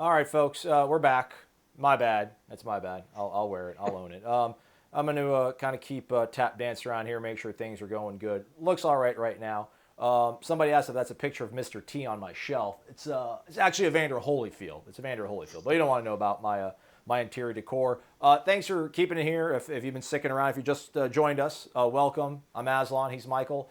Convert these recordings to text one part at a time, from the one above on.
All right, folks, we're back. My bad. That's my bad. I'll wear it. I'll own it. I'm going to kind of keep tap dance around here, make sure things are going good. Looks all right now. Somebody asked if that's a picture of Mr. T on my shelf. It's actually Evander Holyfield. It's Evander Holyfield, but you don't want to know about my interior decor. Thanks for keeping it here. If you've been sticking around, if you just joined us, welcome. I'm Aslan. He's Michael.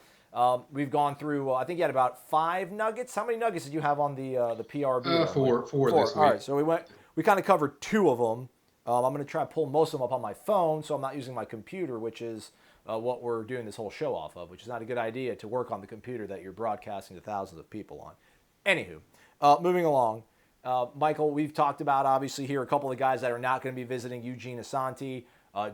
We've gone through. I think you had about 5 nuggets. How many nuggets did you have on the PRB there, Mike? Four Four. this All week. right. So we kind of covered two of them. I'm going to try to pull most of them up on my phone, so I'm not using my computer, which is what we're doing this whole show off of, which is not a good idea to work on the computer that you're broadcasting to thousands of people on. Anywho, moving along. Michael, we've talked about obviously here a couple of guys that are not going to be visiting Eugene Asante,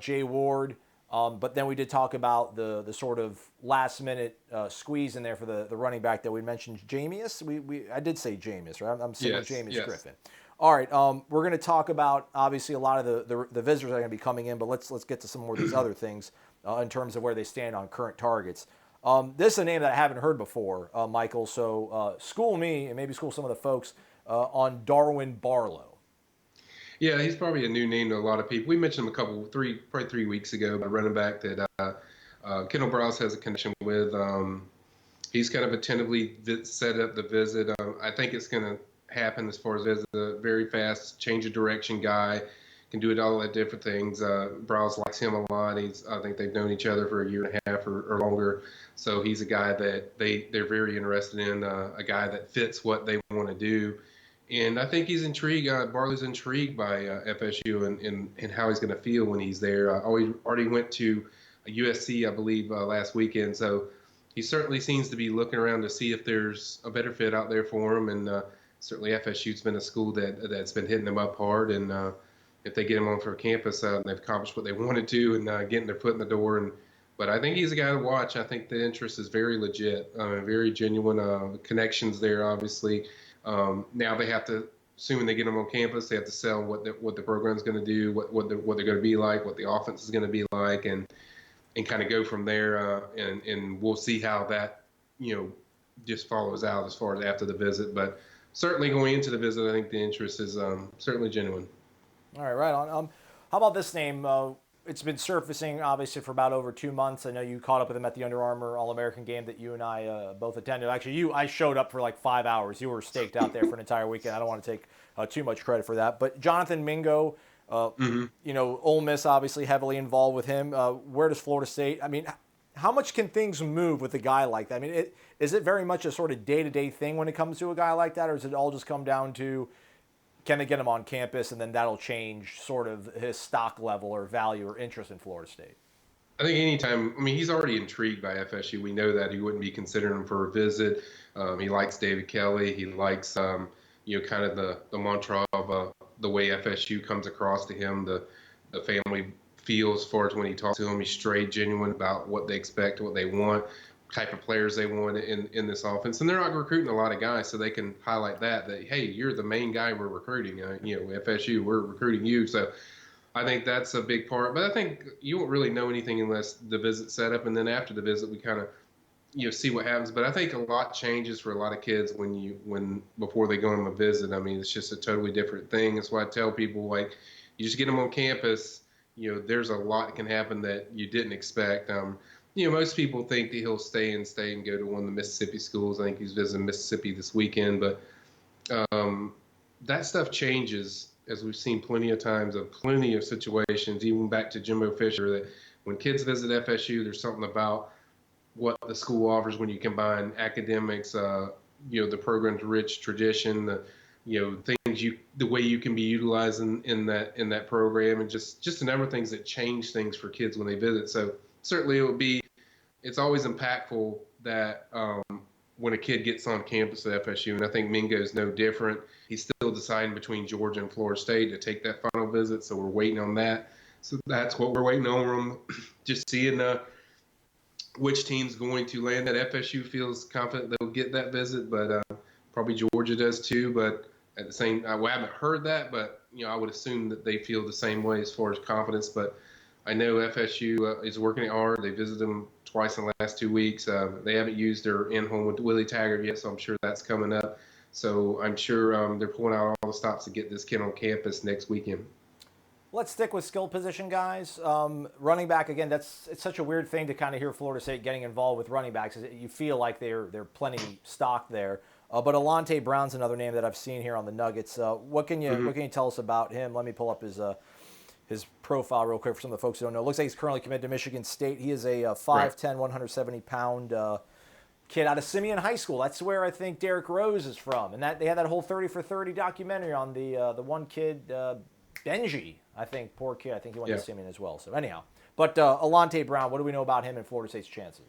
Jay Ward. But then we did talk about the sort of last minute squeeze in there for the running back that we mentioned, Jameis. I did say Jameis, right? I'm saying Yes, Jameis yes. Griffin. All right, we're going to talk about obviously a lot of the visitors that are going to be coming in, but let's get to some more of these other things in terms of where they stand on current targets. This is a name that I haven't heard before, Michael. So school me and maybe school some of the folks on Darwin Barlow. Yeah, he's probably a new name to a lot of people. We mentioned him probably 3 weeks ago, a running back that Kendall Browse has a connection with. He's kind of attentively set up the visit. I think it's going to happen as far as a very fast change of direction guy. Can do it all at different things. Browse likes him a lot. I think they've known each other for a year and a half or longer. So he's a guy that they're very interested in, a guy that fits what they want to do. And I think he's intrigued. Barlow's intrigued by FSU and how he's going to feel when he's there. Already went to USC, I believe, last weekend. So he certainly seems to be looking around to see if there's a better fit out there for him. And certainly FSU's been a school that's been hitting them up hard. And if they get him on for a campus, they've accomplished what they wanted to and getting their foot in the door. But I think he's a guy to watch. I think the interest is very legit, very genuine. Connections there, obviously. Now they have to, assuming they get them on campus, they have to sell what the program's going to do, what they're going to be like, what the offense is going to be like, and kind of go from there. And we'll see how that just follows out as far as after the visit. But certainly going into the visit, I think the interest is certainly genuine. All right on. How about this name? It's been surfacing obviously for about over 2 months. I know you caught up with him at the Under Armour All-American game that you and I both attended. Actually, I showed up for like 5 hours. You were staked out there for an entire weekend. I don't want to take too much credit for that. But Jonathan Mingo, Ole Miss obviously heavily involved with him. Where does Florida State? I mean, how much can things move with a guy like that? I mean, is it very much a sort of day-to-day thing when it comes to a guy like that, or does it all just come down to can they get him on campus, and then that'll change sort of his stock level or value or interest in Florida State? I think anytime, I mean, he's already intrigued by FSU. We know that he wouldn't be considering him for a visit. He likes David Kelly. He likes, kind of the mantra of the way FSU comes across to him, the family feels as far as when he talks to him. He's straight, genuine about what they expect, what they want, type of players they want in this offense. And they're not recruiting a lot of guys, so they can highlight that, hey, you're the main guy we're recruiting. FSU, we're recruiting you. So I think that's a big part. But I think you won't really know anything unless the visit set up, and then after the visit, we kind of see what happens. But I think a lot changes for a lot of kids when before they go on a visit. I mean, it's just a totally different thing. That's why I tell people, like, you just get them on campus. There's a lot that can happen that you didn't expect. Most people think that he'll stay and go to one of the Mississippi schools. I think he's visiting Mississippi this weekend, but that stuff changes, as we've seen plenty of times of plenty of situations, even back to Jimbo Fisher, that when kids visit FSU, there's something about what the school offers when you combine academics, the program's rich tradition, the way you can be utilized in that program, and just a number of things that change things for kids when they visit. So certainly it's always impactful that when a kid gets on campus at FSU, and I think Mingo's no different. He's still deciding between Georgia and Florida State to take that final visit, so we're waiting on that. So that's what we're waiting on, just seeing which team's going to land. That FSU feels confident they'll get that visit, but probably Georgia does too. But at the same, I haven't heard that, but I would assume that they feel the same way as far as confidence. But I know FSU is working hard. They visited them twice in the last 2 weeks. They haven't used their in-home with Willie Taggart yet, so I'm sure that's coming up. So I'm sure they're pulling out all the stops to get this kid on campus next weekend. Let's stick with skill position guys. Running back again. It's such a weird thing to kind of hear Florida State getting involved with running backs. You feel like they're plenty stocked there. But Alante Brown's another name that I've seen here on the Nuggets. What can you tell us about him? Let me pull up his profile real quick for some of the folks who don't know. It looks like he's currently committed to Michigan State. He is a 5'10", 170-pound kid out of Simeon High School. That's where I think Derrick Rose is from. And that they had that whole 30 for 30 documentary on the one kid, Benji. I think, poor kid. I think he went to Simeon as well. So anyhow, but Alante Brown, what do we know about him and Florida State's chances?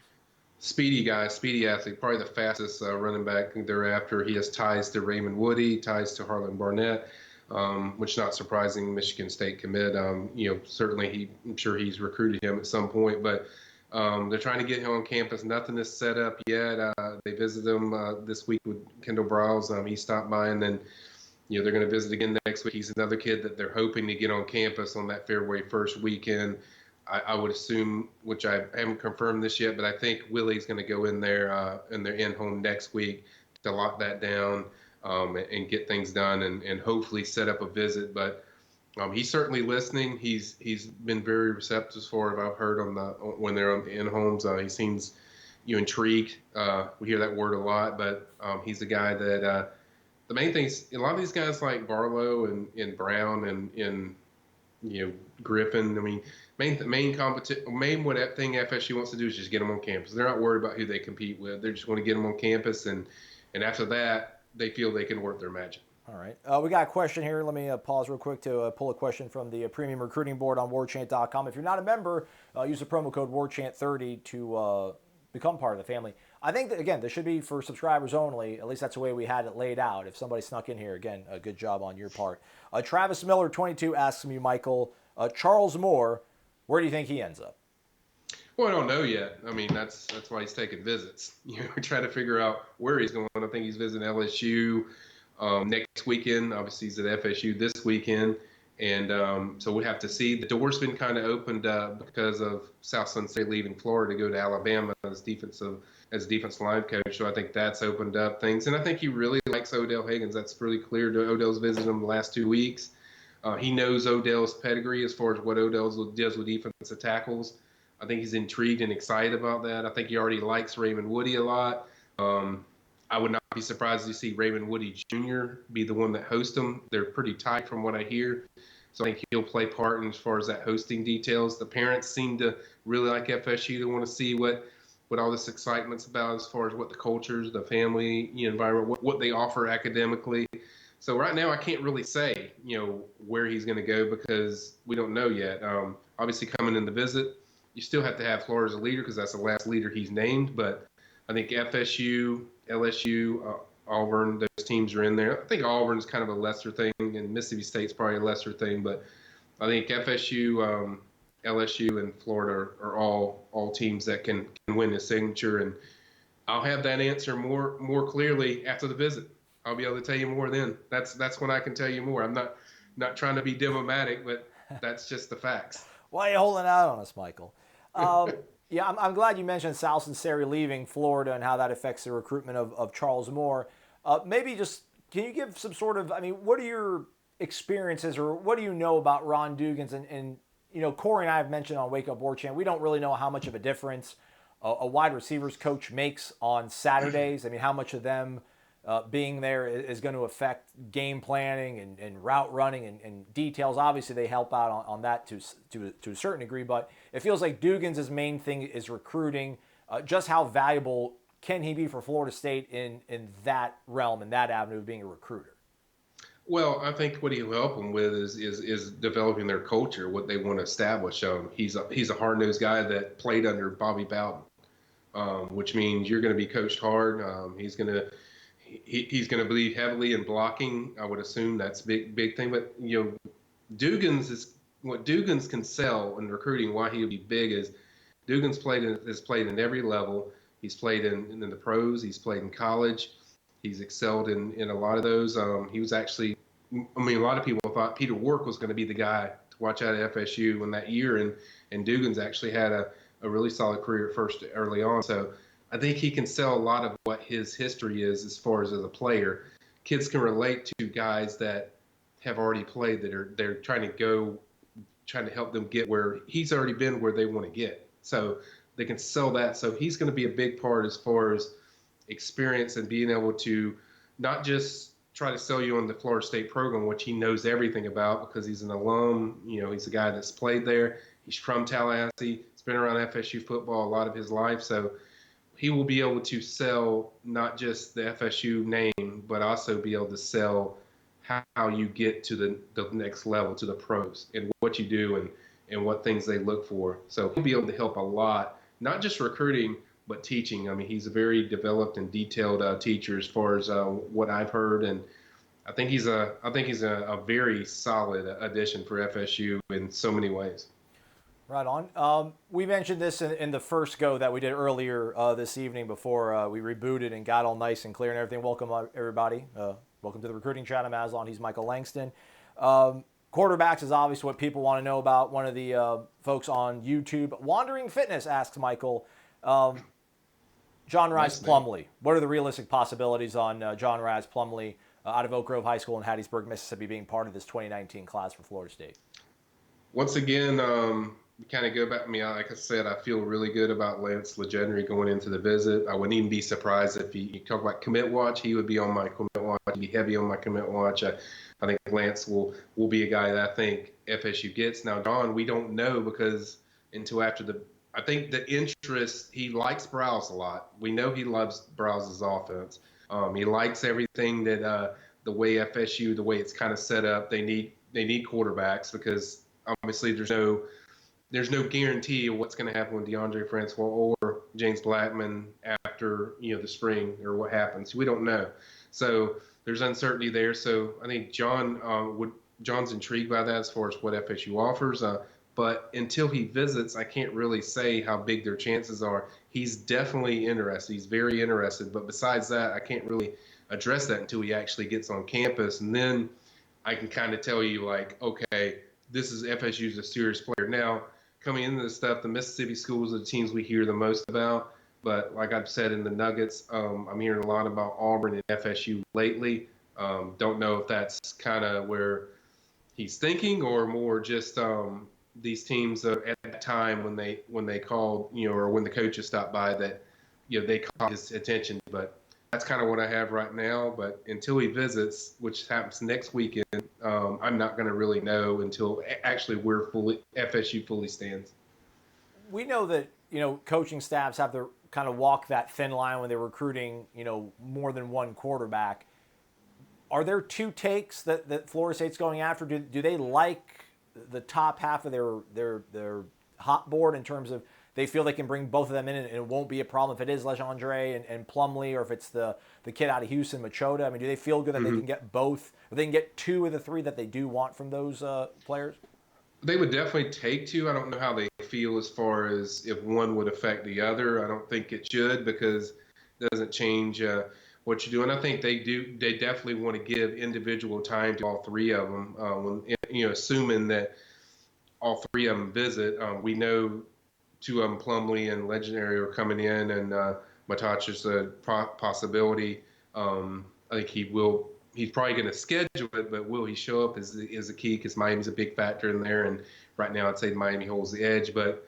Speedy guy, speedy athlete, probably the fastest running back thereafter. He has ties to Raymond Woody, ties to Harlan Barnett, which not surprising, Michigan State commit. Certainly I'm sure he's recruited him at some point, but they're trying to get him on campus. Nothing is set up yet. They visited him this week with Kendall Browse. He stopped by, and then they're going to visit again next week. He's another kid that they're hoping to get on campus on that Fairway first weekend. I would assume, which I haven't confirmed this yet, but I think Willie's going to go in there and they're in home next week to lock that down and get things done and hopefully set up a visit. But he's certainly listening. He's been very receptive as far as I've heard when they're in homes. He seems intrigued. We hear that word a lot, but he's a guy that the main thing is a lot of these guys like Barlow and Brown and Griffin. I mean, main what thing FSU wants to do is just get them on campus. They're not worried about who they compete with. They just want to get them on campus, and after that, they feel they can work their magic. All right. We got a question here. Let me pause real quick to pull a question from the Premium Recruiting Board on WarChant.com. If you're not a member, use the promo code WarChant30 to become part of the family. I think that, again, this should be for subscribers only. At least that's the way we had it laid out. If somebody snuck in here, again, a good job on your part. Travis Miller, 22, asks me, Michael, Charles Moore, where do you think he ends up? Well, I don't know yet. I mean, that's why he's taking visits. We try to figure out where he's going. I think he's visiting LSU next weekend. Obviously, he's at FSU this weekend. And so we have to see. The door's been kind of opened up because of South Sun State leaving Florida to go to Alabama as defensive line coach. So I think that's opened up things. And I think he really likes Odell Higgins. That's really clear. Odell's visited him the last 2 weeks. He knows Odell's pedigree as far as what Odell does with defensive tackles. I think he's intrigued and excited about that. I think he already likes Raymond Woody a lot. I would not be surprised to see Raymond Woody Jr. be the one that hosts them. They're pretty tight from what I hear. So I think he'll play part in as far as that hosting details. The parents seem to really like FSU. They want to see what all this excitement's about as far as what the cultures, the family environment, what they offer academically. So right now I can't really say, where he's going to go because we don't know yet. Obviously coming in the visit, you still have to have Florida as a leader because that's the last leader he's named. But I think FSU, LSU, Auburn, those teams are in there. I think Auburn's kind of a lesser thing, and Mississippi State's probably a lesser thing. But I think FSU, LSU, and Florida are all teams that can win the signature. And I'll have that answer more clearly after the visit. I'll be able to tell you more then. That's when I can tell you more. I'm not trying to be diplomatic, but that's just the facts. Why are you holding out on us, Michael? Yeah, I'm glad you mentioned Sal Sunseri leaving Florida and how that affects the recruitment of Charles Moore. Maybe just can you give some sort of, what are your experiences or what do you know about Ron Dugans? And Corey and I have mentioned on Wake Up War Chant, we don't really know how much of a difference a wide receivers coach makes on Saturdays. How much of them being there is going to affect game planning and route running and details. Obviously, they help out on that to a certain degree, but it feels like Dugans' main thing is recruiting. Just how valuable can he be for Florida State in that realm, in that avenue of being a recruiter? Well, I think what he'll help them with is developing their culture, what they want to establish. He's a hard-nosed guy that played under Bobby Bowden, which means you're going to be coached hard. He's going to believe heavily in blocking. I would assume that's big thing. But Dugans is what Dugans can sell in recruiting. Why he'll be big is Dugans has played in every level. He's played in the pros. He's played in college. He's excelled in a lot of those. He was actually, a lot of people thought Peter Wark was going to be the guy to watch out at FSU in that year, and Dugans actually had a really solid career at first early on. So I think he can sell a lot of what his history is as far as a player. kids can relate to guys that have already played, that they're trying to help them get where he's already been, where they want to get. So they can sell that. So he's going to be a big part as far as experience and being able to not just try to sell you on the Florida State program, which he knows everything about because he's an alum. He's a guy that's played there. He's from Tallahassee. He's been around FSU football a lot of his life. So he will be able to sell not just the FSU name, but also be able to sell how you get to the next level, to the pros, and what you do and what things they look for. So he'll be able to help a lot, not just recruiting, but teaching. I mean, he's a very developed and detailed teacher as far as what I've heard, and I think he's a very solid addition for FSU in so many ways. Right on. We mentioned this in the first go that we did earlier this evening before we rebooted and got all nice and clear and everything. Welcome, everybody. Welcome to the Recruiting Chat. I'm Aslan. He's Michael Langston. Quarterbacks is obviously what people want to know about. One of the folks on YouTube, Wandering Fitness, asks Michael, John Rise Plumlee. What are the realistic possibilities on John Rise Plumlee out of Oak Grove High School in Hattiesburg, Mississippi, being part of this 2019 class for Florida State? Once again, we kind of go back. Like I said, I feel really good about Lance Legendary going into the visit. I wouldn't even be surprised if you talk about commit watch. He would be on my commit watch. He'd be heavy on my commit watch. I think Lance will be a guy that I think FSU gets. Now, Don, we don't know because until after I think the interest, he likes Browse a lot. We know he loves Browse's offense. He likes everything that the way FSU, the way it's kind of set up. They need quarterbacks because obviously there's no guarantee of what's going to happen with DeAndre Francois or James Blackman after the spring or what happens. We don't know, so there's uncertainty there. So I think John's intrigued by that as far as what FSU offers. But until he visits, I can't really say how big their chances are. He's definitely interested. He's very interested. But besides that, I can't really address that until he actually gets on campus, and then I can kind of tell you like, okay, this is FSU's a serious player. Now, coming into this stuff, the Mississippi schools are the teams we hear the most about. But like I've said in the Nuggets, I'm hearing a lot about Auburn and FSU lately. Don't know if that's kind of where he's thinking or more just these teams at that time when they called, or when the coaches stopped by that, they caught his attention. But that's kind of what I have right now. But until he visits, which happens next weekend, I'm not going to really know until actually FSU fully stands. We know that coaching staffs have to kind of walk that thin line when they're recruiting more than one quarterback. Are there two takes that Florida State's going after? Do they like the top half of their hot board in terms of they feel they can bring both of them in and it won't be a problem if it is Legendre and Plumlee, or if it's the kid out of Houston, Machota? I mean, do they feel good that they can get both, or they can get two of the three that they do want from those players? They would definitely take two. I don't know how they feel as far as if one would affect the other. I don't think it should, because it doesn't change what you do. And I think they do. They definitely want to give individual time to all three of them. Assuming that all three of them visit, we know two of them, Plumlee and Legendary, are coming in, and Matacha's a possibility. I think he's probably going to schedule it, but will he show up is the key, because Miami's a big factor in there, and right now I'd say Miami holds the edge. But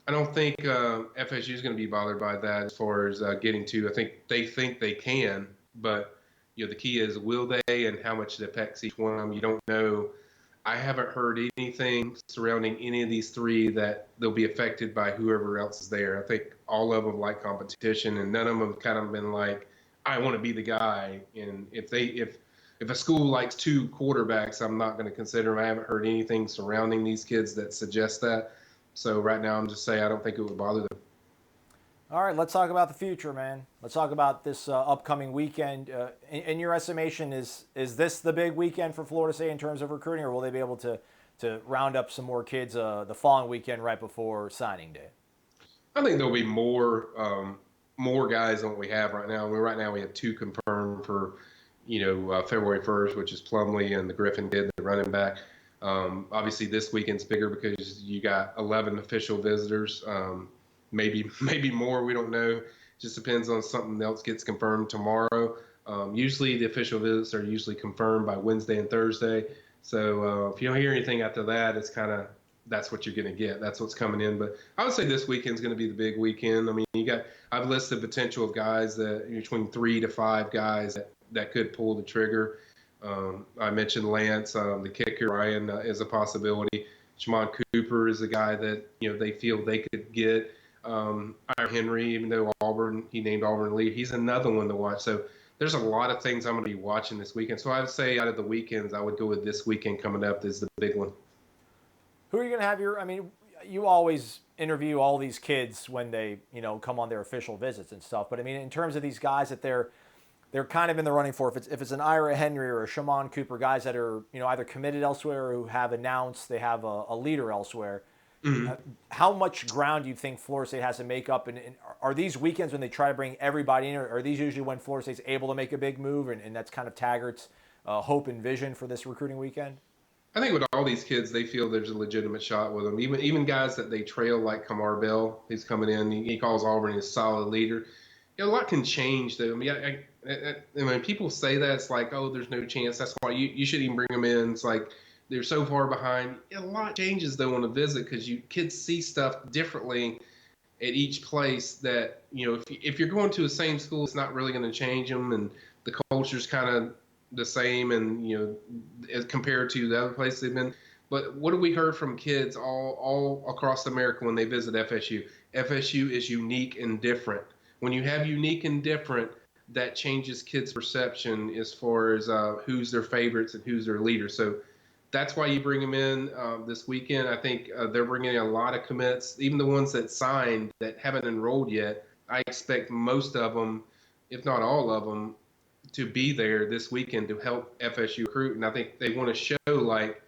I don't think FSU is going to be bothered by that as far as getting to. I think they can, but the key is, will they, and how much it affects each one of them. You don't know. I haven't heard anything surrounding any of these three that they'll be affected by whoever else is there. I think all of them like competition, and none of them have kind of been like, I want to be the guy. And if a school likes two quarterbacks, I'm not going to consider them. I haven't heard anything surrounding these kids that suggests that. So right now, I'm just saying I don't think it would bother them. All right, let's talk about the future, man. Let's talk about this upcoming weekend. In your estimation, is this the big weekend for Florida State in terms of recruiting, or will they be able to round up some more kids the following weekend right before signing day? I think there'll be more guys than what we have right now. Right now we have two confirmed for February 1st, which is Plumlee and the Griffin kid, the running back. Obviously, this weekend's bigger because you got 11 official visitors. Maybe more. We don't know. Just depends on something else gets confirmed tomorrow. Usually the official visits are usually confirmed by Wednesday and Thursday. So if you don't hear anything after that, it's kind of that's what you're going to get. That's what's coming in. But I would say this weekend's going to be the big weekend. I mean, I've listed potential of guys that between 3 to 5 guys that could pull the trigger. I mentioned Lance, the kicker. Ryan is a possibility. Shimon Cooper is a guy that they feel they could get. Ira Henry, even though he named Auburn lead, he's another one to watch. So there's a lot of things I'm going to be watching this weekend. So I would say out of the weekends, I would go with this weekend coming up as the big one. Who are you going to have I mean, you always interview all these kids when they, come on their official visits and stuff. But I mean, in terms of these guys that they're kind of in the running for, if it's an Ira Henry or a Shimon Cooper, guys that are, either committed elsewhere or who have announced they have a leader elsewhere. Mm-hmm. How much ground do you think Florida State has to make up? And are these weekends when they try to bring everybody in, or are these usually when Florida State's able to make a big move, and that's kind of Taggart's hope and vision for this recruiting weekend? I think with all these kids, they feel there's a legitimate shot with them. Even guys that they trail, like Kamar Bell, he's coming in. He calls Auburn a solid leader. A lot can change, though. I mean, when people say that, it's like, oh, there's no chance. That's why you shouldn't even bring them in. It's like they're so far behind. A lot changes, though, on a visit because kids see stuff differently at each place that, if you're going to the same school, it's not really going to change them, and the culture's kind of the same, and, as compared to the other places they've been. But what have we heard from kids all across America when they visit FSU? FSU is unique and different. When you have unique and different, that changes kids' perception as far as who's their favorites and who's their leaders. So that's why you bring them in this weekend. I think they're bringing in a lot of commits, even the ones that signed that haven't enrolled yet. I expect most of them, if not all of them, to be there this weekend to help FSU recruit. And I think they want to show like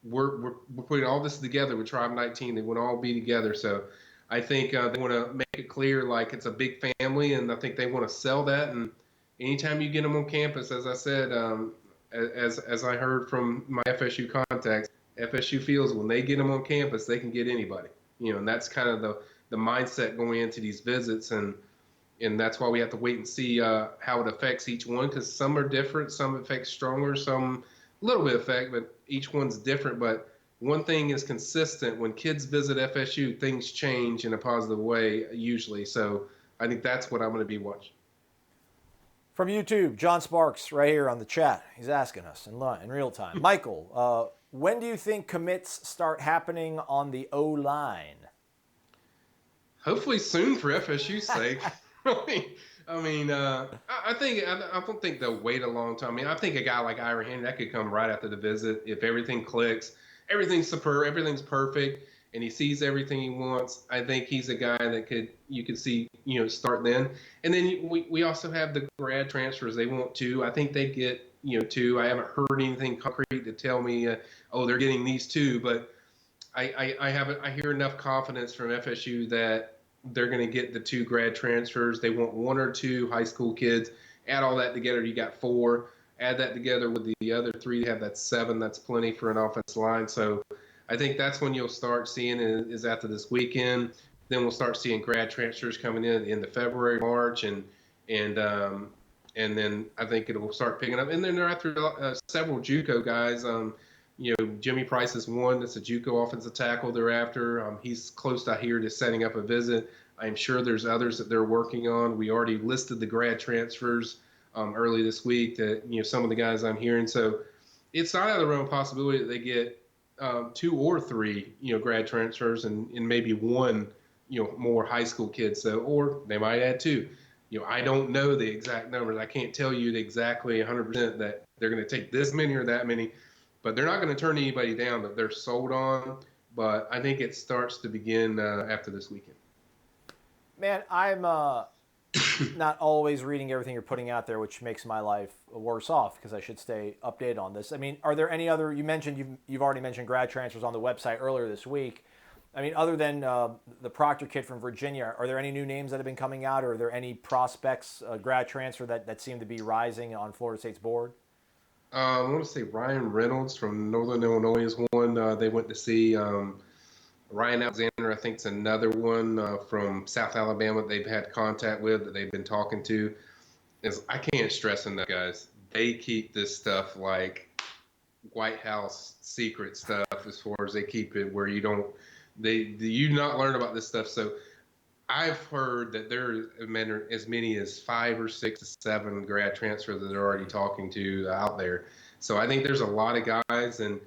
we're putting all this together with Tribe 19. They want to all be together. So I think they want to make it clear like it's a big family, and I think they want to sell that. And anytime you get them on campus, as I said, as I heard from my FSU contacts, FSU feels when they get them on campus, they can get anybody. And that's kind of the mindset going into these visits, and that's why we have to wait and see how it affects each one, because some are different, some affect stronger, some a little bit affect, but each one's different. But one thing is consistent: when kids visit FSU, things change in a positive way usually. So I think that's what I'm going to be watching. From YouTube, John Sparks right here on the chat. He's asking us in real time. Michael, when do you think commits start happening on the O-line? Hopefully soon for FSU's sake. I don't think they'll wait a long time. I mean, I think a guy like Ira Henry, that could come right after the visit if everything clicks, everything's superb, everything's perfect, and he sees everything he wants. I think he's a guy that you could see, start then. And then we also have the grad transfers. They want 2. I think they get, 2. I haven't heard anything concrete to tell me, they're getting these 2, but I hear enough confidence from FSU that they're going to get the 2 grad transfers. They want 1 or 2 high school kids. Add all that together, you got 4. Add that together with the other 3, have that 7. That's plenty for an offensive line. So I think that's when you'll start seeing it is after this weekend. Then we'll start seeing grad transfers coming in the February, March, and then I think it will start picking up. And then they're after several JUCO guys. Jimmy Price is one. That's a JUCO offensive tackle they're after. He's close to here to setting up a visit. I'm sure there's others that they're working on. We already listed the grad transfers early this week that, some of the guys I'm hearing. So it's not out of the realm of possibility that they get 2 or 3, grad transfers and maybe 1, more high school kids. So, or they might add 2. I don't know the exact numbers. I can't tell you exactly 100% that they're going to take this many or that many. But they're not going to turn anybody down that they're sold on. But I think it starts to begin after this weekend. Man, I'm not always reading everything you're putting out there, which makes my life worse off because I should stay updated on this. I mean, are there any other? You've already mentioned grad transfers on the website earlier this week. I mean, other than the Proctor kid from Virginia, are there any new names that have been coming out, or are there any prospects grad transfer that seem to be rising on Florida State's board? I want to say Ryan Reynolds from Northern Illinois is one. They went to see Ryan Alexander, I think, is another one from South Alabama they've had contact with that they've been talking to. is I can't stress enough, guys. They keep this stuff like White House secret stuff as far as they keep it where you not learn about this stuff. So I've heard that there are as many as 5 or 6 to 7 grad transfers that they're already talking to out there. So I think there's a lot of guys, and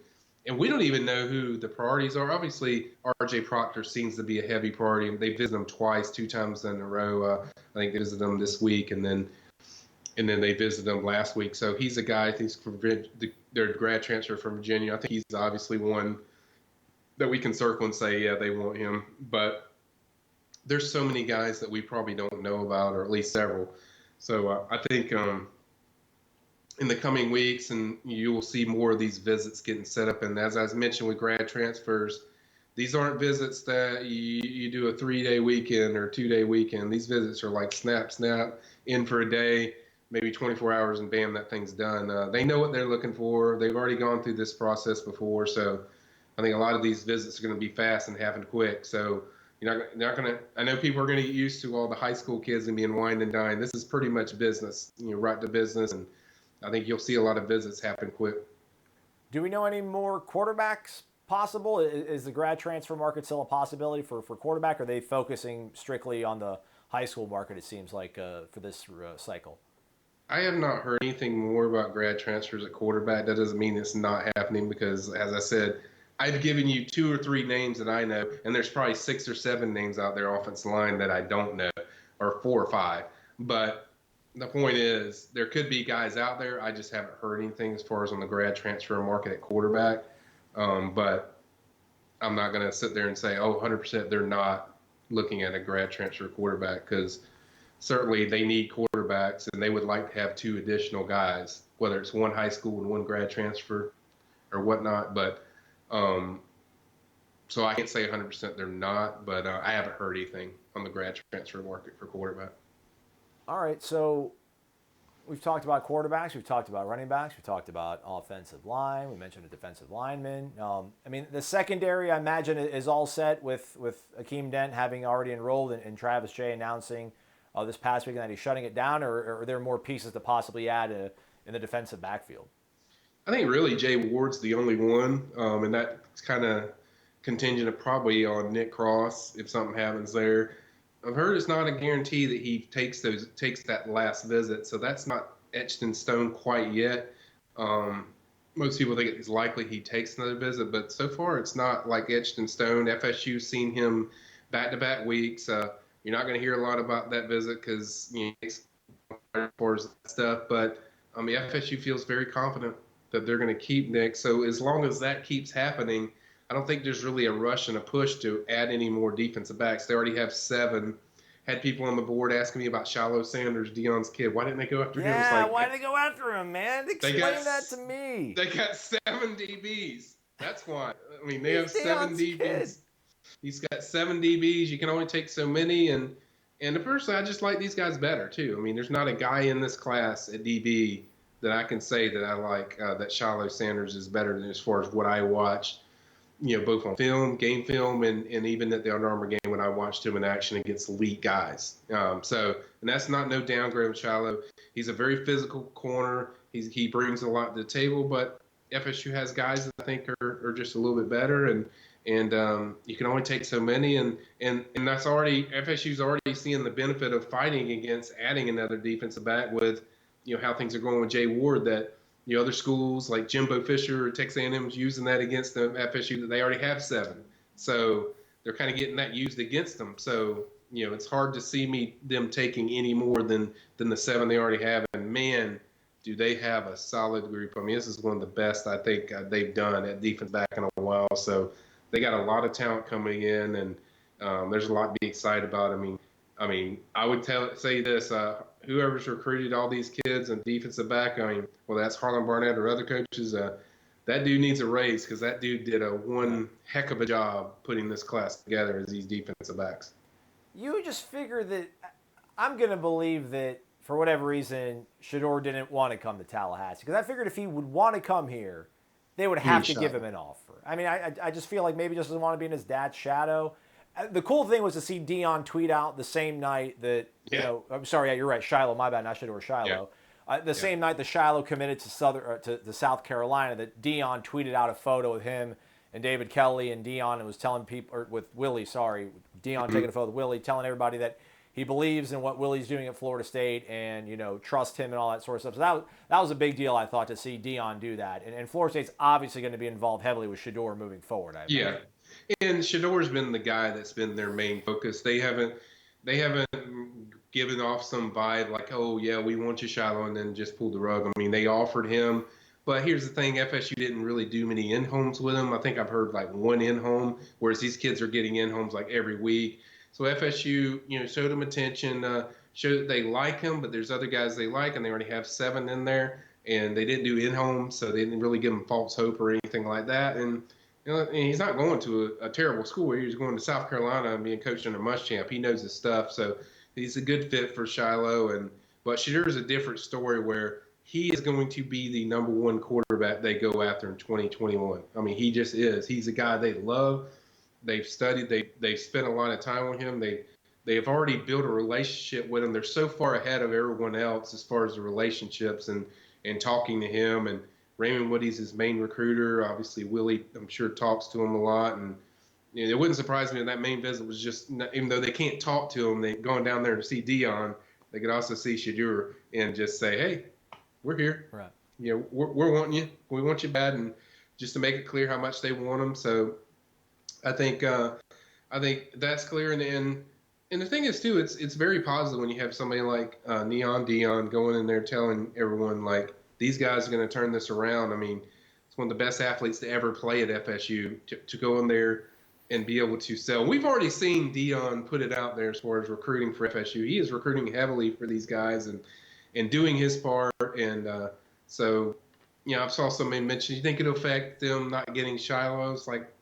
we don't even know who the priorities are. Obviously, R.J. Proctor seems to be a heavy priority. They visited him twice, 2 times in a row. I think they visited him this week, and then they visited him last week. So he's a guy. I think their grad transfer from Virginia. I think he's obviously one that we can circle and say, yeah, they want him. But there's so many guys that we probably don't know about, or at least several. So I think in the coming weeks, and you will see more of these visits getting set up. And as I mentioned with grad transfers, these aren't visits that you do a 3-day weekend or 2-day weekend. These visits are like snap, in for a day, maybe 24 hours, and bam, that thing's done. They know what they're looking for. They've already gone through this process before. So I think a lot of these visits are going to be fast and happen quick. So you're not going to, I know people are going to get used to all the high school kids and being wined and dined. This is pretty much business, right to business. And I think you'll see a lot of visits happen quick. Do we know any more quarterbacks possible? Is the grad transfer market still a possibility for quarterback? Or are they focusing strictly on the high school market, it seems like, for this cycle? I have not heard anything more about grad transfers at quarterback. That doesn't mean it's not happening because, as I said, I've given you 2 or 3 names that I know, and there's probably 6 or 7 names out there offensive line that I don't know, or 4 or 5. But the point is, there could be guys out there. I just haven't heard anything as far as on the grad transfer market at quarterback. But I'm not going to sit there and say, oh, 100% they're not looking at a grad transfer quarterback, because certainly they need quarterbacks and they would like to have 2 additional guys, whether it's one high school and one grad transfer or whatnot. But so I can't say 100% they're not, but I haven't heard anything on the grad transfer market for quarterback. All right, so we've talked about quarterbacks, we've talked about running backs, we've talked about offensive line, we mentioned a defensive lineman. I mean, the secondary, I imagine, is all set with Akeem Dent having already enrolled and Travis Jay announcing this past weekend that he's shutting it down, or are there more pieces to possibly add in the defensive backfield? I think really Jay Ward's the only one, and that's kind of contingent probably on Nick Cross if something happens there. I've heard it's not a guarantee that he takes that last visit, so that's not etched in stone quite yet. Most people think it's likely he takes another visit, but so far it's not like etched in stone. FSU's seen him back-to-back weeks. You're not going to hear a lot about that visit because for stuff, but FSU feels very confident that they're going to keep Nick. So as long as that keeps happening, I don't think there's really a rush and a push to add any more defensive backs. They already have 7. Had people on the board asking me about Shiloh Sanders, Deion's kid. Why didn't they go after him? It's Yeah, like, why did they go after him, man? Explain that to me. They got 7 DBs. That's why. I mean, they have He's 7 Deion's DBs. kid. He's got 7 DBs. You can only take so many, and personally, I just like these guys better too. I mean, there's not a guy in this class at DB that I can say that I like that Shiloh Sanders is better than as far as what I watched, both on film, game film, and even at the Under Armour game when I watched him in action against elite guys. And that's not no downgrade of Shiloh. He's a very physical corner. He brings a lot to the table, but FSU has guys that I think are just a little bit better, and you can only take so many, and that's already FSU's already seeing the benefit of fighting against adding another defensive back with, how things are going with Jay Ward, that other schools like Jimbo Fisher or Texas A&M's using that against the FSU that they already have 7, so they're kind of getting that used against them. So it's hard to see them taking any more than the 7 they already have, and man, do they have a solid group. I mean, this is one of the best I think they've done at defense back in a while. So they got a lot of talent coming in, and there's a lot to be excited about. I mean, I would say this: whoever's recruited all these kids and defensive back, well, that's Harlan Barnett or other coaches. That dude needs a raise because that dude did one heck of a job putting this class together as these defensive backs. You just figure that I'm going to believe that for whatever reason, Shedeur didn't want to come to Tallahassee, because I figured if he would want to come here, they would have to give him an offer. I mean, I just feel like maybe he just doesn't want to be in his dad's shadow. The cool thing was to see Dion tweet out the same night that, Yeah. I'm sorry, yeah, you're right, Shiloh, my bad, not Shedeur, Yeah. Shiloh. The Yeah. same night that Shiloh committed to to South Carolina, that Dion tweeted out a photo of him and David Kelly and Dion, and was telling people, or with Willie, sorry, Dion taking a photo with Willie, telling everybody that he believes in what Willie's doing at Florida State and, trust him and all that sort of stuff. So that was a big deal, I thought, to see Dion do that. And Florida State's obviously going to be involved heavily with Shedeur moving forward, I Yeah. imagine. And Shador's been the guy that's been their main focus. They haven't given off some vibe like, oh yeah, we want you, Shiloh, and then just pulled the rug. I mean, they offered him, but here's the thing: FSU didn't really do many in homes with him. I think I've heard like one in home, whereas these kids are getting in homes like every week. So FSU, showed him attention, showed that they like him, but there's other guys they like, and they already have 7 in there, and they didn't do in homes, so they didn't really give him false hope or anything like that. And and he's not going to a terrible school. He's going to South Carolina and being coached under Muschamp. He knows his stuff, so he's a good fit for Shiloh. But Shadur is a different story where he is going to be the number one quarterback they go after in 2021. I mean, he just is. He's a guy they love. They've studied. They've spent a lot of time with him. They've already built a relationship with him. They're so far ahead of everyone else as far as the relationships and talking to him. And Raymond Woody's his main recruiter. Obviously, Willie, I'm sure, talks to him a lot. And it wouldn't surprise me if that main visit was just, even though they can't talk to him, they're going down there to see Dion. They could also see Shedeur and just say, hey, we're here. Right. We're wanting you. We want you bad. And just to make it clear how much they want him. So I think that's clear. And the thing is, too, it's very positive when you have somebody like Neon Dion going in there telling everyone, like, these guys are going to turn this around. I mean, it's one of the best athletes to ever play at FSU to go in there and be able to sell. We've already seen Dion put it out there as far as recruiting for FSU. He is recruiting heavily for these guys and doing his part. And so, I saw somebody mention, you think it'll affect them not getting Shiloh? It's like,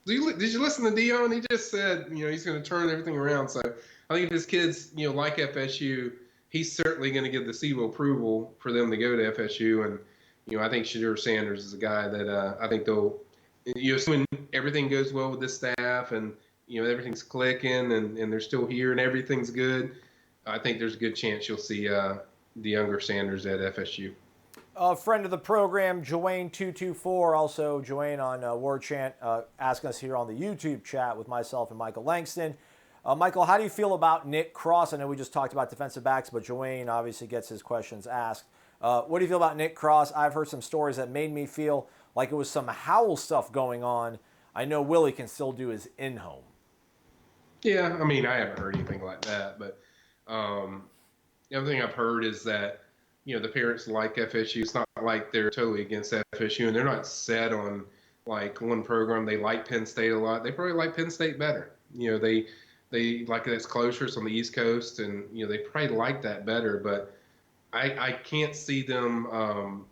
did you listen to Dion? He just said, he's going to turn everything around. So I think if his kids, like FSU, he's certainly going to give the CEVO approval for them to go to FSU. And, I think Shedeur Sanders is a guy that I think they'll, assuming everything goes well with this staff and, everything's clicking and they're still here and everything's good, I think there's a good chance you'll see the younger Sanders at FSU. A friend of the program, Joanne224, also Joanne on Word Chant, asking us here on the YouTube chat with myself and Michael Langston. Michael, how do you feel about Nick Cross? I know we just talked about defensive backs, but Joanne obviously gets his questions asked. What do you feel about Nick Cross? I've heard some stories that made me feel like it was some Howell stuff going on. I know Willie can still do his in-home. Yeah, I mean, I haven't heard anything like that, but the other thing I've heard is that, the parents like FSU. It's not like they're totally against FSU, and they're not set on like one program. They like Penn State a lot. They probably like Penn State better. They like that's closer. It's on the East Coast, and they probably like that better. But I can't see them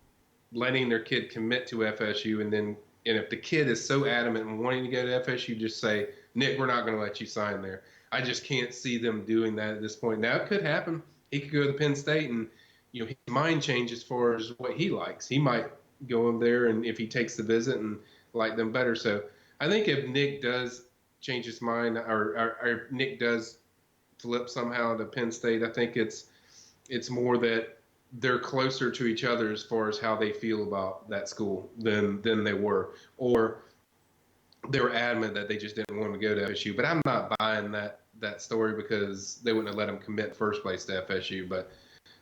letting their kid commit to FSU, and if the kid is so adamant and wanting to go to FSU, just say, Nick, we're not going to let you sign there. I just can't see them doing that at this point. Now it could happen. He could go to Penn State and his mind changes as far as what he likes. He might go in there and if he takes the visit and like them better. So I think if Nick does change his mind or if Nick does flip somehow to Penn State, I think it's more that they're closer to each other as far as how they feel about that school than they were. Or they were adamant that they just didn't want to go to FSU. But I'm not buying that story because they wouldn't have let him commit first place to FSU. But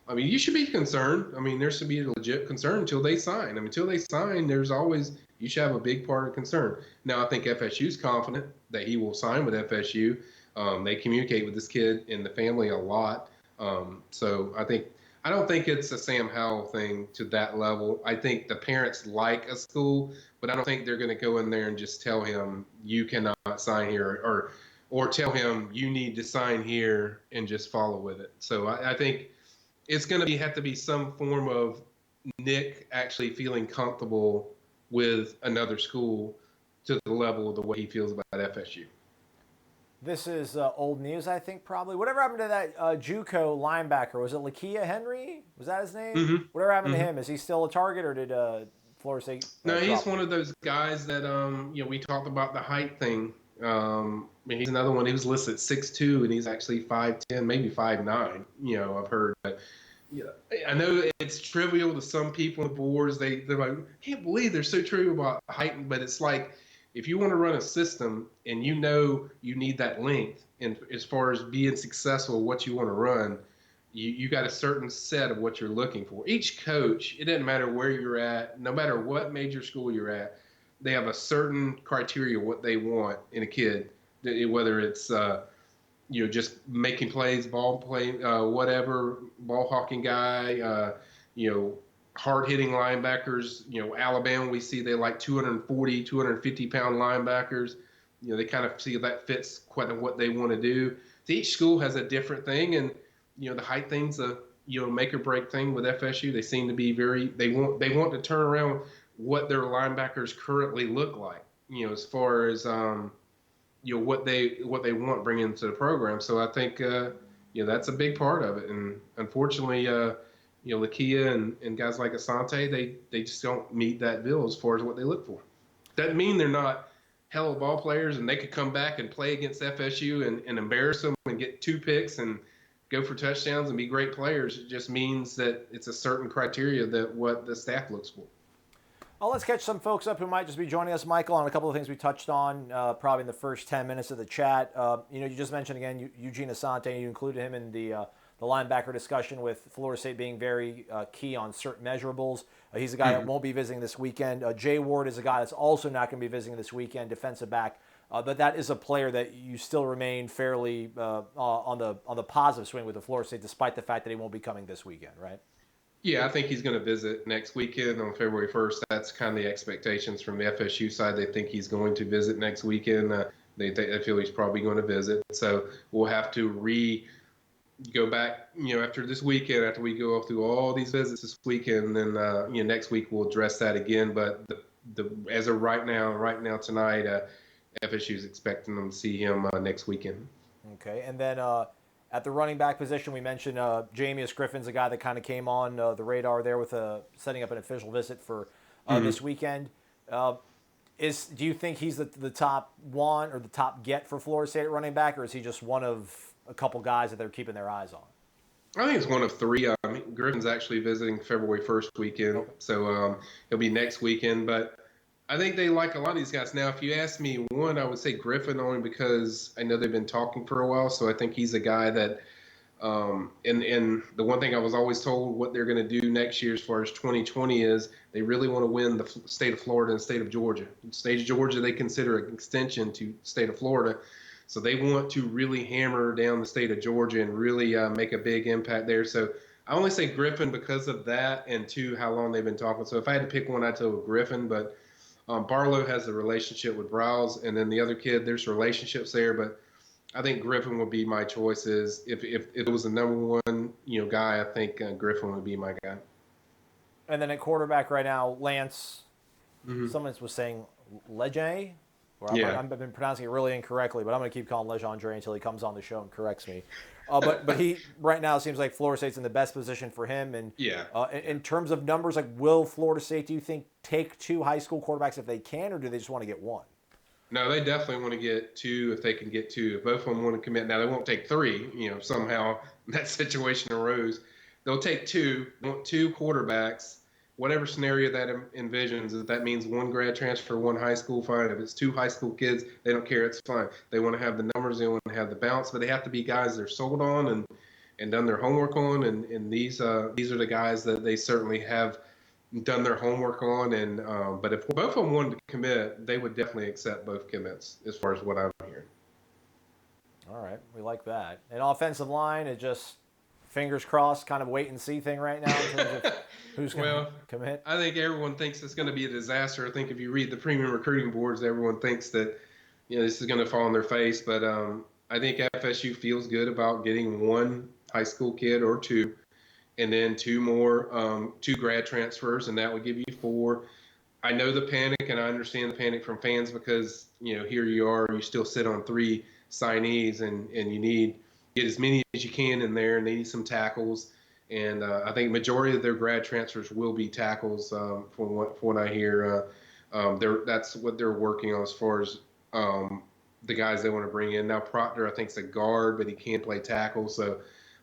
I mean, you should be concerned. I mean, there should be a legit concern until they sign. I mean, until they sign, you should have a big part of concern. Now, I think FSU's confident that he will sign with FSU. They communicate with this kid and the family a lot. So I don't think it's a Sam Howell thing to that level. I think the parents like a school, but I don't think they're going to go in there and just tell him you cannot sign here or tell him you need to sign here and just follow with it. So I think it's going to have to be some form of Nick actually feeling comfortable with another school to the level of the way he feels about FSU. This is old news, I think, probably. Whatever happened to that JUCO linebacker? Was it Lakia Henry? Was that his name? Mm-hmm. Whatever happened to him? Is he still a target, or did Florida State? No, he's one of those guys that we talked about the height thing He's another one. He was listed at 6'2", and he's actually 5'10", maybe 5'9". I've heard. But yeah, I know it's trivial to some people on the boards. They're like, I can't believe they're so trivial about height. But it's like, if you want to run a system and you need that length, and as far as being successful, what you want to run, you got a certain set of what you're looking for. Each coach, it doesn't matter where you're at, no matter what major school you're at, they have a certain criteria what they want in a kid, whether it's just making plays, ball play, whatever, ball hawking guy, hard hitting linebackers. Alabama, we see they like 240, 250-pound linebackers. They kind of see that fits quite what they want to do. So each school has a different thing, and the height thing's a make or break thing with FSU. They seem to be they want to turn around what their linebackers currently look like. As far as what they bringing into the program. So I think that's a big part of it. And unfortunately, Lakia and guys like Asante, they just don't meet that bill as far as what they look for. Doesn't mean they're not hell of ball players and they could come back and play against FSU and embarrass them and get 2 picks and go for touchdowns and be great players. It just means that it's a certain criteria that what the staff looks for. Well, let's catch some folks up who might just be joining us, Michael, on a couple of things we touched on probably in the first 10 minutes of the chat. You just mentioned, again, Eugene Asante. You included him in the linebacker discussion with Florida State being very key on certain measurables. He's a guy that won't be visiting this weekend. Jay Ward is a guy that's also not going to be visiting this weekend, defensive back. But that is a player that you still remain fairly on the positive swing with the Florida State, despite the fact that he won't be coming this weekend, right? Yeah, I think he's going to visit next weekend on February 1st. That's kind of the expectations from the FSU side. They think he's going to visit next weekend. They feel he's probably going to visit. So we'll have to go back, after this weekend, after we go through all these visits this weekend, then next week we'll address that again. But as of right now tonight, FSU is expecting them to see him next weekend. Okay, and then at the running back position, we mentioned Jamius Griffin's a guy that kind of came on the radar there with setting up an official visit for this weekend. Do you think he's the top one or the top get for Florida State at running back, or is he just one of a couple guys that they're keeping their eyes on? I think it's one of 3. Griffin's actually visiting February 1st weekend, so he'll be next weekend. But I think they like a lot of these guys. Now, if you ask me one, I would say Griffin only because I know they've been talking for a while. So I think he's a guy that, and the one thing I was always told what they're going to do next year as far as 2020 is they really want to win the state of Florida and the state of Georgia. The state of Georgia, they consider an extension to the state of Florida. So they want to really hammer down the state of Georgia and really make a big impact there. So I only say Griffin because of that, and 2, how long they've been talking. So if I had to pick one, I'd go with Griffin, but Barlow has a relationship with Browse, and then the other kid, there's relationships there, but I think Griffin would be my choice. If it was the number one guy, I think Griffin would be my guy. And then at quarterback right now, Lance, someone was saying Legendre, I've been pronouncing it really incorrectly, but I'm going to keep calling Legendre until he comes on the show and corrects me. But he right now seems like Florida State's in the best position for him. And in terms of numbers, like will Florida State, do you think, take 2 high school quarterbacks if they can, or do they just want to get 1? No, they definitely want to get 2 if they can get 2. If both of them want to commit, now they won't take 3. If somehow that situation arose, they'll take 2. They want 2 quarterbacks. Whatever scenario that envisions, if that means 1 grad transfer, 1 high school, fine. If it's 2 high school kids, they don't care. It's fine. They want to have the numbers. They want to have the bounce, but they have to be guys they're sold on and done their homework on. And these are the guys that they certainly have done their homework on. And but if both of them wanted to commit, they would definitely accept both commits as far as what I'm hearing. All right, we like that. And offensive line, it just fingers crossed, kind of wait and see thing right now in terms of who's going to commit? I think everyone thinks it's going to be a disaster. I think if you read the premium recruiting boards, everyone thinks that this is going to fall on their face. But I think FSU feels good about getting 1 high school kid or 2, and then 2 more 2 grad transfers, and that would give you 4. I know the panic, and I understand the panic from fans because here you are, you still sit on 3 signees, and you need get as many as you can in there, and they need some tackles. And I think majority of their grad transfers will be tackles, from what I hear. That's what they're working on as far as the guys they want to bring in. Now Proctor, I think, is a guard, but he can't play tackle, so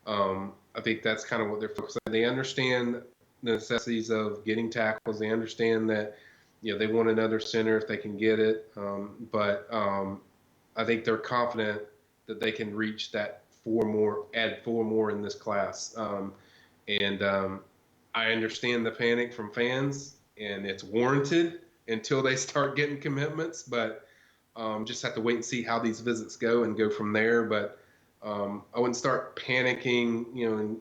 I think that's kind of what they're focused on. They understand the necessities of getting tackles. They understand that they want another center if they can get it, but I think they're confident that they can reach that add four more in this class. And I understand the panic from fans, and it's warranted until they start getting commitments. But just have to wait and see how these visits go and go from there. But I wouldn't start panicking,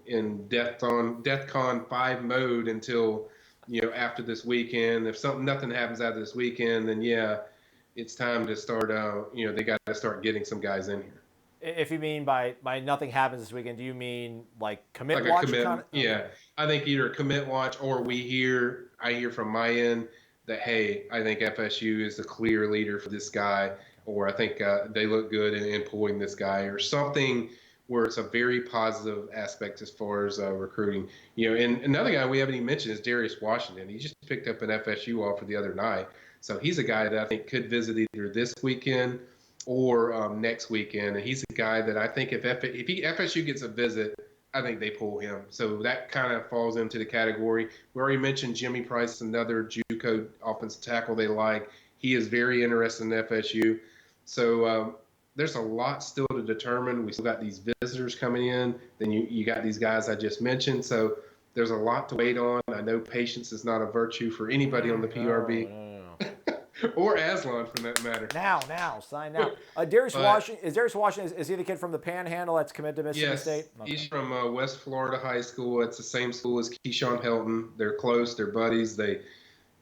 in DEFCON 5 mode until after this weekend. If nothing happens out of this weekend, then yeah, it's time to start. They got to start getting some guys in here. If you mean by nothing happens this weekend, do you mean like commit Like a watch commit. kind of? Yeah, Okay. I think either commit watch or I hear from my end that, hey, I think FSU is the clear leader for this guy, or I think they look good in pulling this guy, or something where it's a very positive aspect as far as recruiting. And another guy we haven't even mentioned is Darius Washington. He just picked up an FSU offer the other night, so he's a guy that I think could visit either this weekend or next weekend. And he's a guy that I think if FSU gets a visit, I think they pull him. So that kind of falls into the category. We already mentioned Jimmy Price, another JUCO offensive tackle they like. He is very interested in FSU. So there's a lot still to determine. We still got these visitors coming in. Then you got these guys I just mentioned. So there's a lot to wait on. I know patience is not a virtue for anybody on the PRB. No. Or Aslan, for that matter. Now, sign now. Darius Washington is he the kid from the Panhandle that's committed to Mississippi Yes, State? Okay. he's from West Florida High School. It's the same school as Keyshawn Helton. They're close. They're buddies.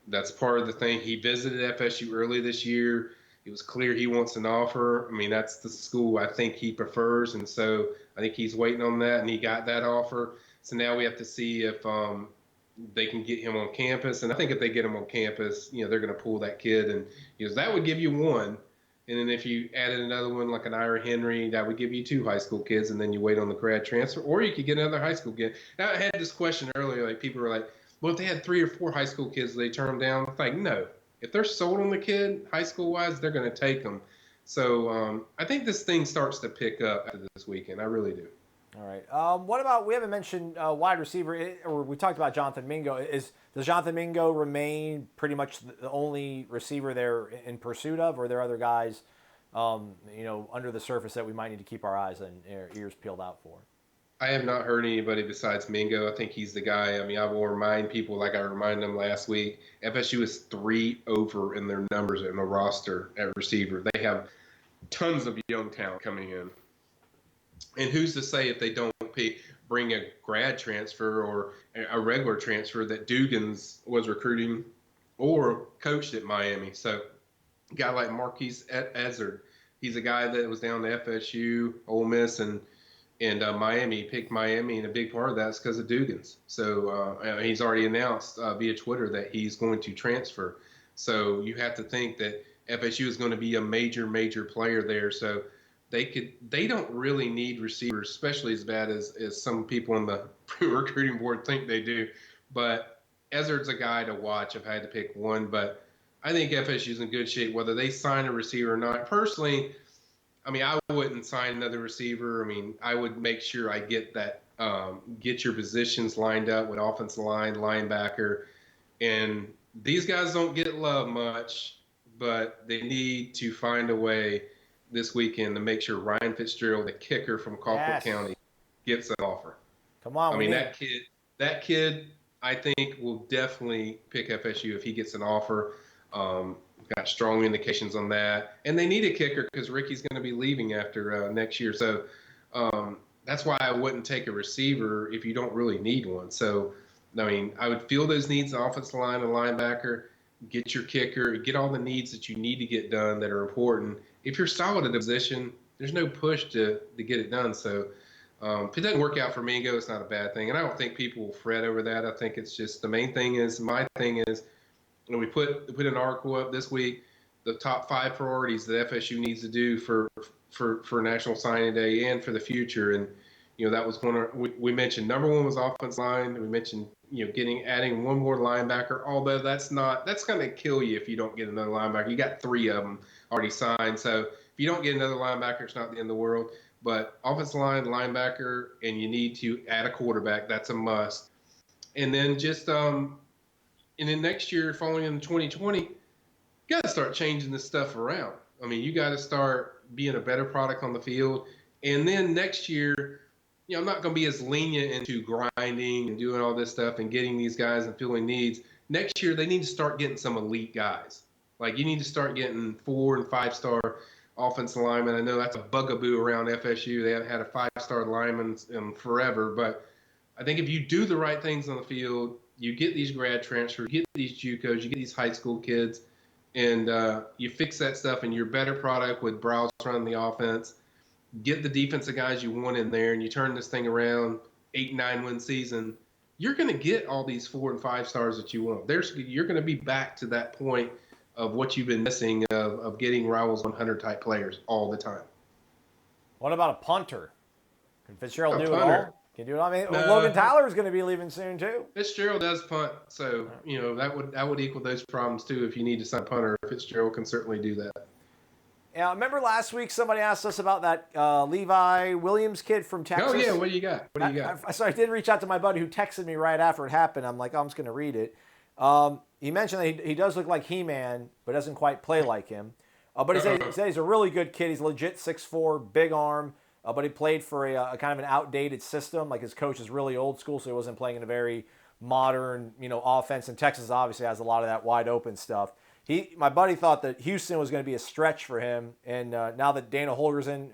That's part of the thing. He visited FSU early this year. It was clear he wants an offer. I mean, that's the school I think he prefers, and so I think he's waiting on that, and he got that offer. So now we have to see if they can get him on campus. And I think if they get him on campus, they're going to pull that kid, and that would give you one. And then if you added another one like an Ira Henry, that would give you two high school kids, and then you wait on the grad transfer, or you could get another high school kid. Now, I had this question earlier, like people were like, well, if they had 3 or 4 high school kids, they turn them down. It's like, no. If they're sold on the kid, high school-wise, they're going to take them. So I think this thing starts to pick up after this weekend. I really do. All right. What about, we haven't mentioned wide receiver, or we talked about Jonathan Mingo. Does Jonathan Mingo remain pretty much the only receiver they're in pursuit of, or are there other guys, under the surface that we might need to keep our eyes and ears peeled out for? I have not heard anybody besides Mingo. I think he's the guy. I mean, I will remind people, like I reminded them last week, FSU is 3 over in their numbers in the roster at receiver. They have tons of young talent coming in. And who's to say if they don't bring a grad transfer or a regular transfer that Dugans was recruiting or coached at Miami? So a guy like Marquise Ezzard, he's a guy that was down to FSU, Ole Miss, and Miami. Picked Miami, and a big part of that is because of Dugans. So he's already announced via Twitter that he's going to transfer. So you have to think that FSU is going to be a major player there. So they don't really need receivers, especially as bad as some people on the recruiting board think they do. But Ezzard's a guy to watch if I had to pick one. But I think FSU's in good shape, whether they sign a receiver or not. Personally, I mean, I wouldn't sign another receiver. I mean, I would make sure I get that, get your positions lined up with offensive line, linebacker. And these guys don't get love much, but they need to find a way this weekend to make sure Ryan Fitzgerald, the kicker from Colquitt County, gets an offer. Come on, I mean, that kid, I think will definitely pick FSU if he gets an offer. Got strong indications on that, and they need a kicker because Ricky's going to be leaving after next year. So that's why I wouldn't take a receiver if you don't really need one. So I mean, I would feel those needs: the offensive line and linebacker. Get your kicker. Get all the needs that you need to get done that are important. If you're solid at a position, there's no push to get it done. So if it doesn't work out for Mingo, it's not a bad thing, and I don't think people will fret over that. I think it's just the main thing is my thing is. And we put an article up this week, the top 5 priorities that FSU needs to do for National Signing Day and for the future. And that was one we mentioned. Number 1 was offensive line. We mentioned adding one more linebacker. Although that's going to kill you if you don't get another linebacker. You got 3 of them already signed. So if you don't get another linebacker, it's not the end of the world. But offensive line, linebacker, and you need to add a quarterback. That's a must. And then and then next year, following in 2020, you got to start changing this stuff around. I mean, you got to start being a better product on the field. And then next year, I'm not going to be as lenient into grinding and doing all this stuff and getting these guys and filling needs. Next year, they need to start getting some elite guys. Like, you need to start getting 4- and 5-star offensive linemen. I know that's a bugaboo around FSU. They haven't had a 5-star lineman in forever. But I think if you do the right things on the field, you get these grad transfers, you get these JUCOs, you get these high school kids, and you fix that stuff, and you're a better product with Browse running the offense. Get the defensive guys you want in there, and you turn this thing around, 8-9 win season. You're going to get all these 4- and 5-stars that you want. You're going to be back to that point of what you've been missing of getting Rivals 100 type players all the time. What about a punter? Can Fitzgerald do it all? Can you do it all? I mean, Logan Tyler is going to be leaving soon too. Fitzgerald does punt, so that would equal those problems too. If you need to sign a punter, Fitzgerald can certainly do that. Yeah, remember last week somebody asked us about that Levi Williams kid from Texas? Oh yeah, what do you got? So I did reach out to my buddy who texted me right after it happened. I'm like, I'm just going to read it. He mentioned that he does look like He-Man, but doesn't quite play like him. But he said he's a really good kid. He's legit 6'4", big arm. But he played for a kind of an outdated system. Like his coach is really old school, so he wasn't playing in a very modern, offense. And Texas obviously has a lot of that wide open stuff. My buddy thought that Houston was going to be a stretch for him, and now that Dana Holgorsen,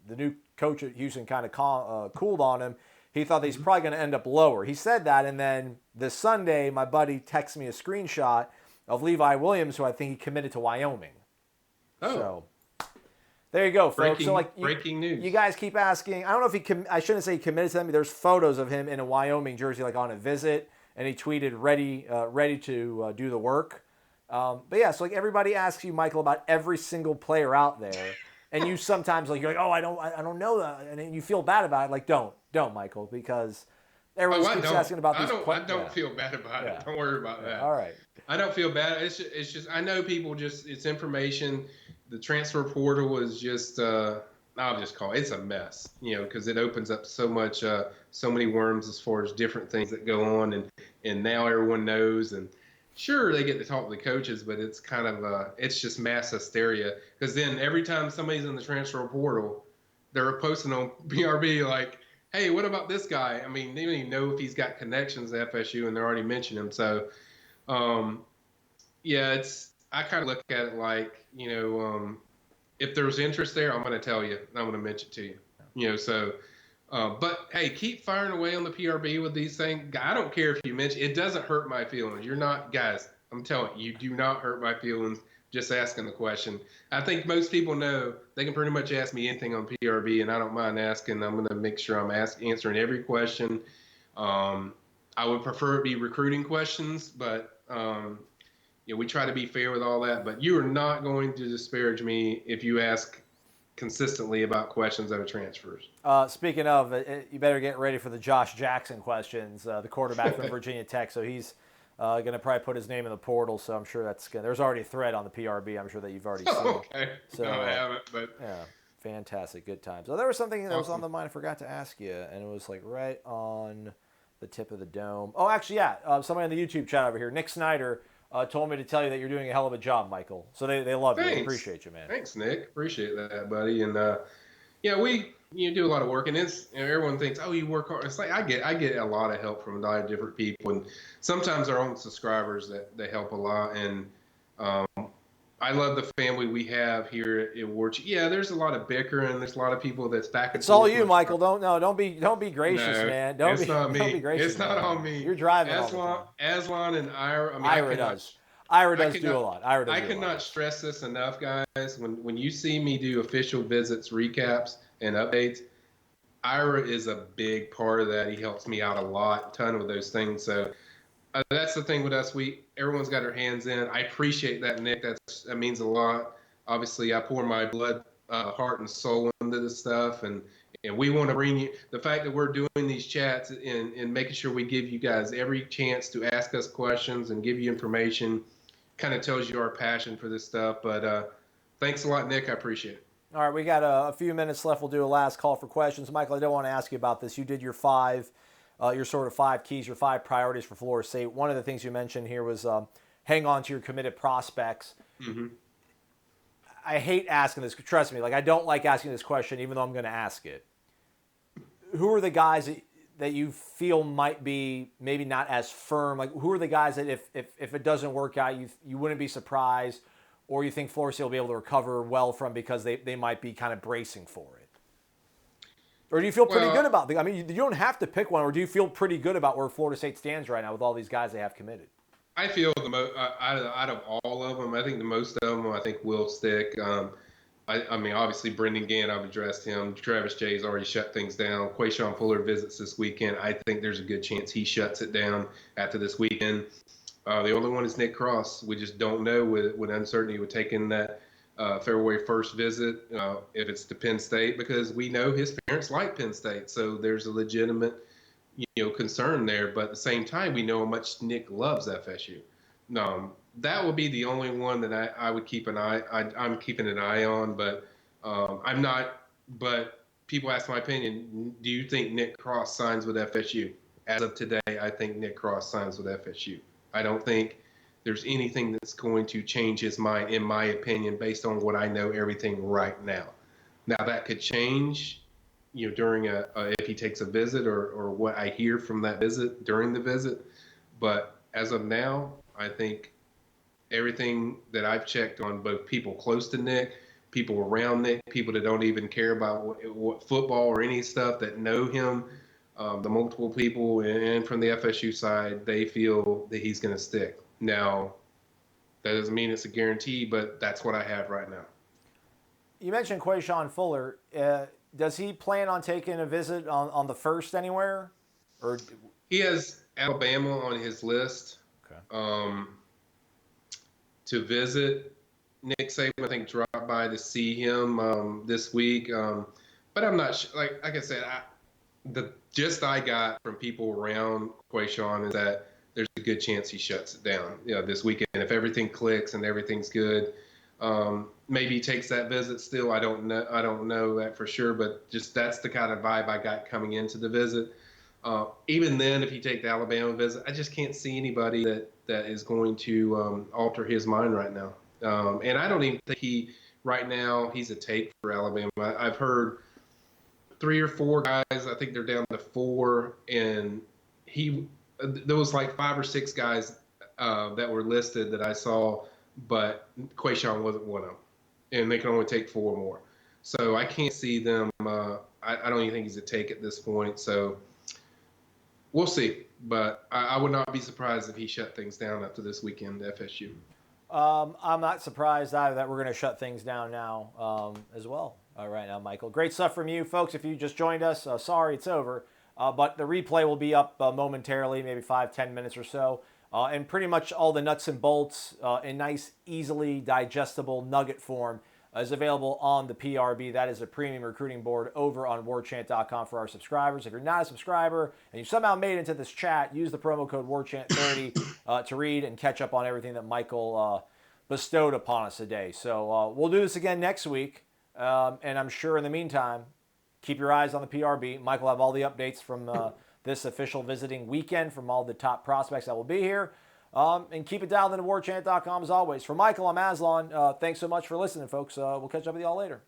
the new coach at Houston, kind of cooled on him, he thought that he's probably going to end up lower. He said that, and then this Sunday, my buddy texted me a screenshot of Levi Williams, who I think he committed to Wyoming. Oh. So there you go, folks. Breaking news. You guys keep asking. I don't know if I shouldn't say he committed to them. There's photos of him in a Wyoming jersey, like on a visit, and he tweeted ready to do the work. But yeah, so like everybody asks you, Michael, about every single player out there, and you sometimes you're like, oh, I don't know that, and you feel bad about it. Like, don't, Michael, because everyone keeps asking about these. I don't feel bad about it. Don't worry about that. All right. I don't feel bad. It's just I know people it's information. The transfer portal is just I'll just call it's a mess, because it opens up so much, so many worms as far as different things that go on, and now everyone knows, and sure they get to talk to the coaches, but it's kind of it's just mass hysteria, because then every time somebody's in the transfer portal, they're posting on BRB like, hey, what about this guy? I mean, they don't even know if he's got connections to FSU, and they're already mentioning him. So, yeah, I kind of look at it like, if there's interest there, I'm going to tell you. I'm going to mention it to you. So, but hey, keep firing away on the PRB with these things. I don't care if you mention it. Doesn't hurt my feelings. You're not, guys, I'm telling you, you do not hurt my feelings just asking the question. I think most people know they can pretty much ask me anything on PRB, and I don't mind asking. I'm going to make sure I'm answering every question. I would prefer it be recruiting questions, but we try to be fair with all that. But you are not going to disparage me if you ask consistently about questions that are transfers. Speaking of, you better get ready for the Josh Jackson questions, the quarterback from Virginia Tech. So he's going to probably put his name in the portal. So I'm sure there's already a thread on the PRB. I'm sure that you've already seen. Okay. So, no, I haven't, but yeah, fantastic, good times. So there was something that was on the mind I forgot to ask you, and it was like right on the tip of the dome. Oh, actually, yeah. Somebody on the YouTube chat over here, Nick Snyder, told me to tell you that you're doing a hell of a job, Michael. So they love you. They appreciate you, man. Thanks, Nick. Appreciate that, buddy. And we do a lot of work, and everyone thinks, oh, you work hard. It's like I get a lot of help from a lot of different people, and sometimes our own subscribers that they help a lot. And I love the family we have here at Warch. Yeah, there's a lot of bickering. There's a lot of people that's back and It's forth. all you, Michael. Don't be gracious, man. It's not me. Don't be gracious. It's not on me. You're driving. Aslan and Ira. Ira does. Ira does do a lot. I cannot stress this enough, guys. When you see me do official visits, recaps, and updates, Ira is a big part of that. He helps me out a ton with those things. So that's the thing with us. Everyone's got their hands in. I appreciate that, Nick. That means a lot. Obviously, I pour my blood, heart, and soul into this stuff, and we want to bring you the fact that we're doing these chats and making sure we give you guys every chance to ask us questions and give you information. Kind of tells you our passion for this stuff. But thanks a lot, Nick. I appreciate it. All right, we got a few minutes left. We'll do a last call for questions. Michael, I don't want to ask you about this. You did your your sort of five keys, your five priorities for Florida State. One of the things you mentioned here was hang on to your committed prospects. Mm-hmm. I hate asking this. Trust me, like I don't like asking this question, even though I'm going to ask it. Who are the guys that you feel might be maybe not as firm? Like who are the guys that if it doesn't work out, you wouldn't be surprised, or you think Florida State will be able to recover well from because they might be kind of bracing for it? Or do you feel pretty good about I mean, you don't have to pick one, or do you feel pretty good about where Florida State stands right now with all these guys they have committed? I feel the most out of all of them. I think the most of them, I think, will stick. I mean, obviously, Brendan Gant, I've addressed him. Travis Jay's already shut things down. Quayshawn Fuller visits this weekend. I think there's a good chance he shuts it down after this weekend. The only one is Nick Cross. We just don't know with uncertainty with taking that February 1st visit if it's to Penn State, because we know his parents like Penn State. So there's a legitimate concern there, but at the same time, we know how much Nick loves FSU. That would be the only one that I would keep an eye. I'm keeping an eye on, but I'm not. But people ask my opinion. Do you think Nick Cross signs with FSU? As of today, I think Nick Cross signs with FSU. I don't think there's anything that's going to change his mind, in my opinion, based on what I know everything right now. Now that could change during if he takes a visit or what I hear from that visit during the visit. But as of now, I think everything that I've checked on both people close to Nick, people around Nick, people that don't even care about what football or any stuff that know him, the multiple people and from the FSU side, they feel that he's going to stick. Now, that doesn't mean it's a guarantee, but that's what I have right now. You mentioned Quayshawn Fuller. Does he plan on taking a visit on the first anywhere? Or he has Alabama on his list to visit. Nick Saban, I think, dropped by to see him this week. But I'm not sure. Like I said, the gist I got from people around Quayshawn is that there's a good chance he shuts it down this weekend. If everything clicks and everything's good, maybe he takes that visit still. I don't know that for sure, but just that's the kind of vibe I got coming into the visit. Even then, if you take the Alabama visit, I just can't see anybody that is going to alter his mind right now. And I don't even think right now he's a take for Alabama. I've heard 3 or 4 guys. I think they're down to 4, and there was like 5 or 6 guys that were listed that I saw, but Quayshawn wasn't one of them, and they can only take 4 more. So I can't see them. I don't even think he's a take at this point. So we'll see. But I would not be surprised if he shut things down after this weekend at FSU. I'm not surprised either that we're going to shut things down now as well. Right now, Michael. Great stuff from you, folks. If you just joined us, sorry it's over. But the replay will be up momentarily, maybe 5-10 minutes or so. And pretty much all the nuts and bolts in nice, easily digestible nugget form is available on the PRB. That is a premium recruiting board over on warchant.com for our subscribers. If you're not a subscriber and you somehow made it into this chat, use the promo code warchant30 to read and catch up on everything that Michael bestowed upon us today. So we'll do this again next week. And I'm sure in the meantime, keep your eyes on the PRB. Michael will have all the updates from this official visiting weekend from all the top prospects that will be here. And keep it dialed into warchant.com as always. For Michael, I'm Aslan. Thanks so much for listening, folks. We'll catch up with you all later.